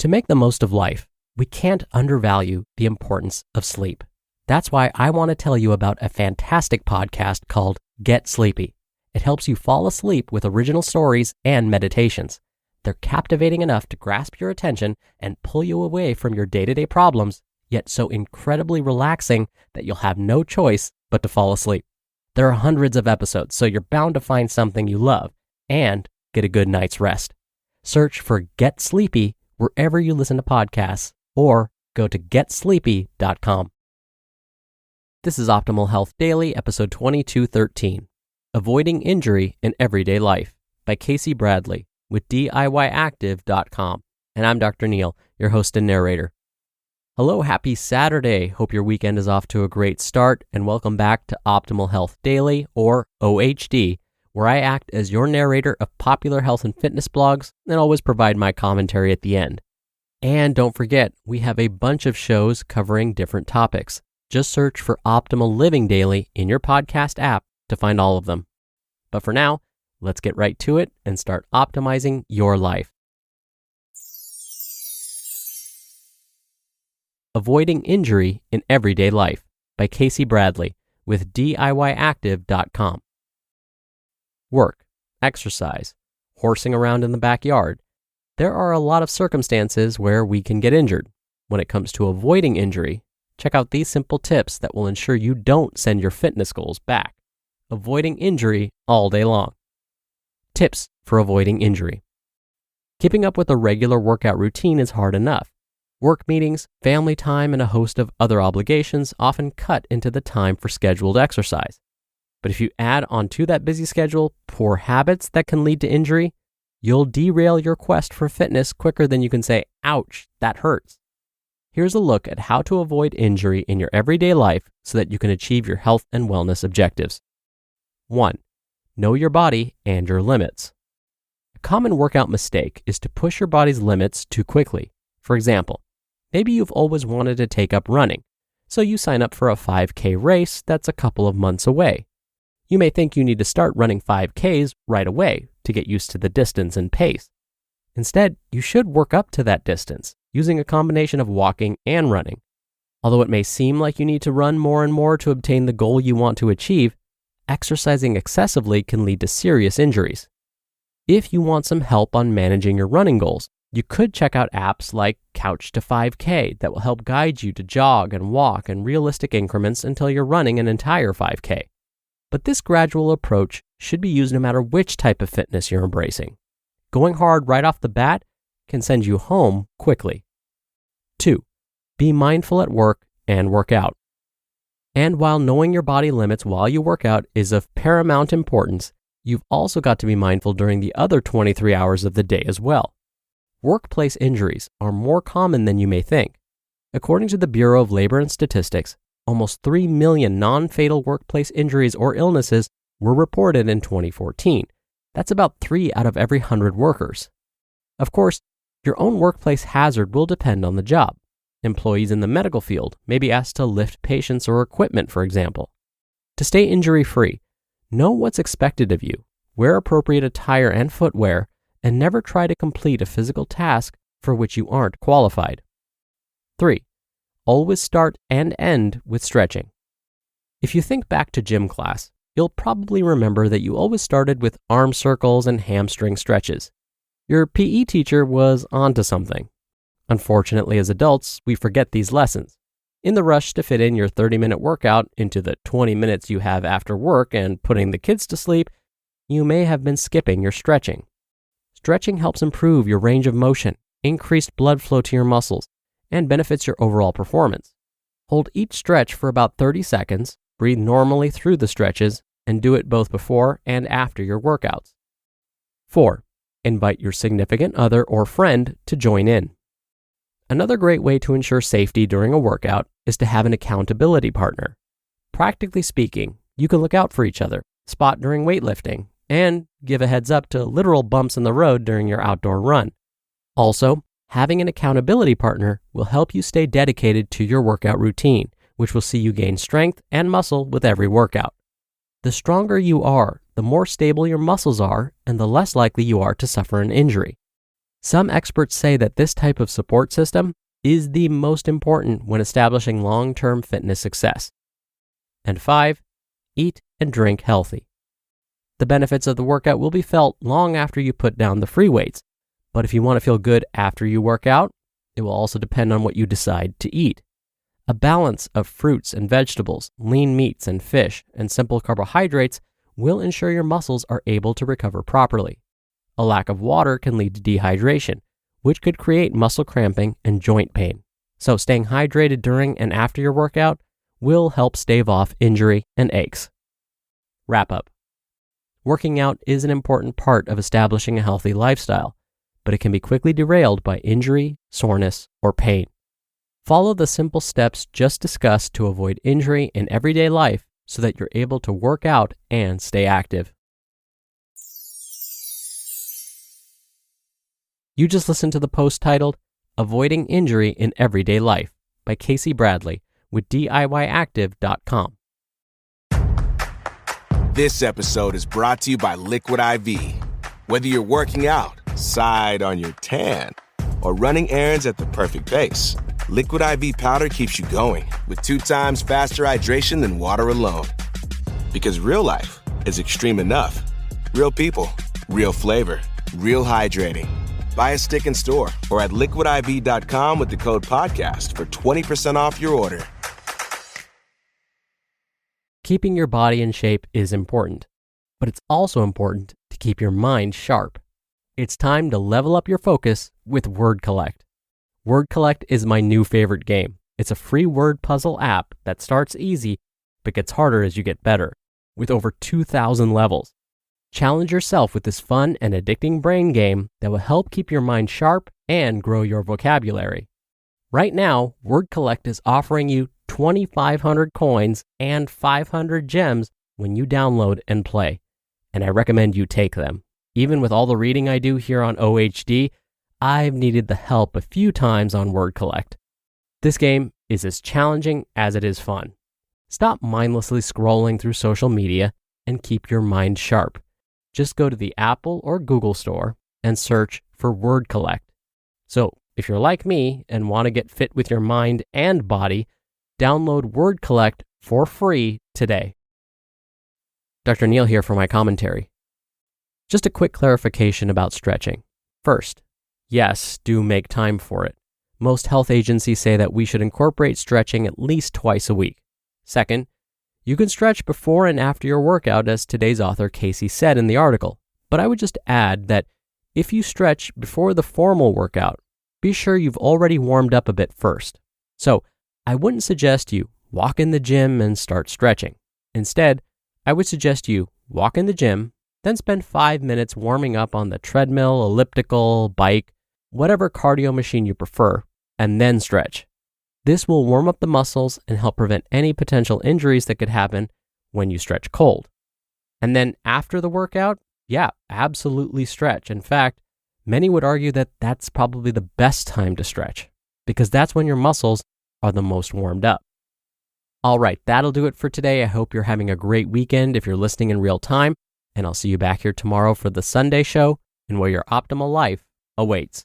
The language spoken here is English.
To make the most of life, we can't undervalue the importance of sleep. That's why I want to tell you about a fantastic podcast called Get Sleepy. It helps you fall asleep with original stories and meditations. They're captivating enough to grasp your attention and pull you away from your day-to-day problems, yet so incredibly relaxing that you'll have no choice but to fall asleep. There are hundreds of episodes, so you're bound to find something you love and get a good night's rest. Search for Get Sleepy wherever you listen to podcasts, or go to getsleepy.com. This is Optimal Health Daily, episode 2213, Avoiding Injury in Everyday Life by Kacey Bradley with DIYactive.com. And I'm Dr. Neil, your host and narrator. Hello, happy Saturday. Hope your weekend is off to a great start, and welcome back to Optimal Health Daily, or OHD, where I act as your narrator of popular health and fitness blogs and always provide my commentary at the end. And don't forget, we have a bunch of shows covering different topics. Just search for Optimal Living Daily in your podcast app to find all of them. But for now, let's get right to it and start optimizing your life. Avoiding Injury in Everyday Life by Kacey Bradley with DIYactive.com. Work, exercise, horsing around in the backyard. There are a lot of circumstances where we can get injured. When it comes to avoiding injury, check out these simple tips that will ensure you don't send your fitness goals back. Avoiding injury all day long. Tips for avoiding injury. Keeping up with a regular workout routine is hard enough. Work meetings, family time, and a host of other obligations often cut into the time for scheduled exercise. But if you add onto that busy schedule poor habits that can lead to injury, you'll derail your quest for fitness quicker than you can say, ouch, that hurts. Here's a look at how to avoid injury in your everyday life so that you can achieve your health and wellness objectives. 1. Know your body and your limits. A common workout mistake is to push your body's limits too quickly. For example, maybe you've always wanted to take up running, so you sign up for a 5K race that's a couple of months away. You may think you need to start running 5Ks right away to get used to the distance and pace. Instead, you should work up to that distance using a combination of walking and running. Although it may seem like you need to run more and more to obtain the goal you want to achieve, exercising excessively can lead to serious injuries. If you want some help on managing your running goals, you could check out apps like Couch to 5K that will help guide you to jog and walk in realistic increments until you're running an entire 5K. But this gradual approach should be used no matter which type of fitness you're embracing. Going hard right off the bat can send you home quickly. 2. Be mindful at work and work out. And while knowing your body limits while you work out is of paramount importance, you've also got to be mindful during the other 23 hours of the day as well. Workplace injuries are more common than you may think. According to the Bureau of Labor and Statistics, almost 3 million non-fatal workplace injuries or illnesses were reported in 2014. That's about 3 out of every 100 workers. Of course, your own workplace hazard will depend on the job. Employees in the medical field may be asked to lift patients or equipment, for example. To stay injury-free, know what's expected of you, wear appropriate attire and footwear, and never try to complete a physical task for which you aren't qualified. 3. Always start and end with stretching. If you think back to gym class, you'll probably remember that you always started with arm circles and hamstring stretches. Your PE teacher was onto something. Unfortunately, as adults, we forget these lessons. In the rush to fit in your 30-minute workout into the 20 minutes you have after work and putting the kids to sleep, you may have been skipping your stretching. Stretching helps improve your range of motion, increase blood flow to your muscles, and benefits your overall performance. Hold each stretch for about 30 seconds, breathe normally through the stretches, and do it both before and after your workouts. 4. Invite your significant other or friend to join in. Another great way to ensure safety during a workout is to have an accountability partner. Practically speaking, you can look out for each other, spot during weightlifting, and give a heads up to literal bumps in the road during your outdoor run. Also, having an accountability partner will help you stay dedicated to your workout routine, which will see you gain strength and muscle with every workout. The stronger you are, the more stable your muscles are, and the less likely you are to suffer an injury. Some experts say that this type of support system is the most important when establishing long-term fitness success. And 5, eat and drink healthy. The benefits of the workout will be felt long after you put down the free weights, but if you want to feel good after you work out, it will also depend on what you decide to eat. A balance of fruits and vegetables, lean meats and fish, and simple carbohydrates will ensure your muscles are able to recover properly. A lack of water can lead to dehydration, which could create muscle cramping and joint pain. So staying hydrated during and after your workout will help stave off injury and aches. Wrap up. Working out is an important part of establishing a healthy lifestyle, but it can be quickly derailed by injury, soreness, or pain. Follow the simple steps just discussed to avoid injury in everyday life so that you're able to work out and stay active. You just listened to the post titled, Avoiding Injury in Everyday Life by Kacey Bradley with DIYactive.com. This episode is brought to you by Liquid IV. Whether you're working out, side on your tan, or running errands at the perfect pace, Liquid IV powder keeps you going with 2 times faster hydration than water alone. Because real life is extreme enough. Real people, real flavor, real hydrating. Buy a stick in store or at liquidiv.com with the code podcast for 20% off your order. Keeping your body in shape is important, but it's also important to keep your mind sharp. It's time to level up your focus with Word Collect. Word Collect is my new favorite game. It's a free word puzzle app that starts easy but gets harder as you get better, with over 2,000 levels. Challenge yourself with this fun and addicting brain game that will help keep your mind sharp and grow your vocabulary. Right now, Word Collect is offering you 2,500 coins and 500 gems when you download and play, and I recommend you take them. Even with all the reading I do here on OHD, I've needed the help a few times on Word Collect. This game is as challenging as it is fun. Stop mindlessly scrolling through social media and keep your mind sharp. Just go to the Apple or Google store and search for Word Collect. So if you're like me and want to get fit with your mind and body, download Word Collect for free today. Dr. Neal here for my commentary. Just a quick clarification about stretching. First, yes, do make time for it. Most health agencies say that we should incorporate stretching at least twice a week. Second, you can stretch before and after your workout, as today's author Kacey said in the article. But I would just add that if you stretch before the formal workout, be sure you've already warmed up a bit first. So I wouldn't suggest you walk in the gym and start stretching. Instead, I would suggest you walk in the gym, then spend 5 minutes warming up on the treadmill, elliptical, bike, whatever cardio machine you prefer, and then stretch. This will warm up the muscles and help prevent any potential injuries that could happen when you stretch cold. And then after the workout, yeah, absolutely stretch. In fact, many would argue that that's probably the best time to stretch because that's when your muscles are the most warmed up. All right, that'll do it for today. I hope you're having a great weekend if you're listening in real time, and I'll see you back here tomorrow for the Sunday show and where your optimal life awaits.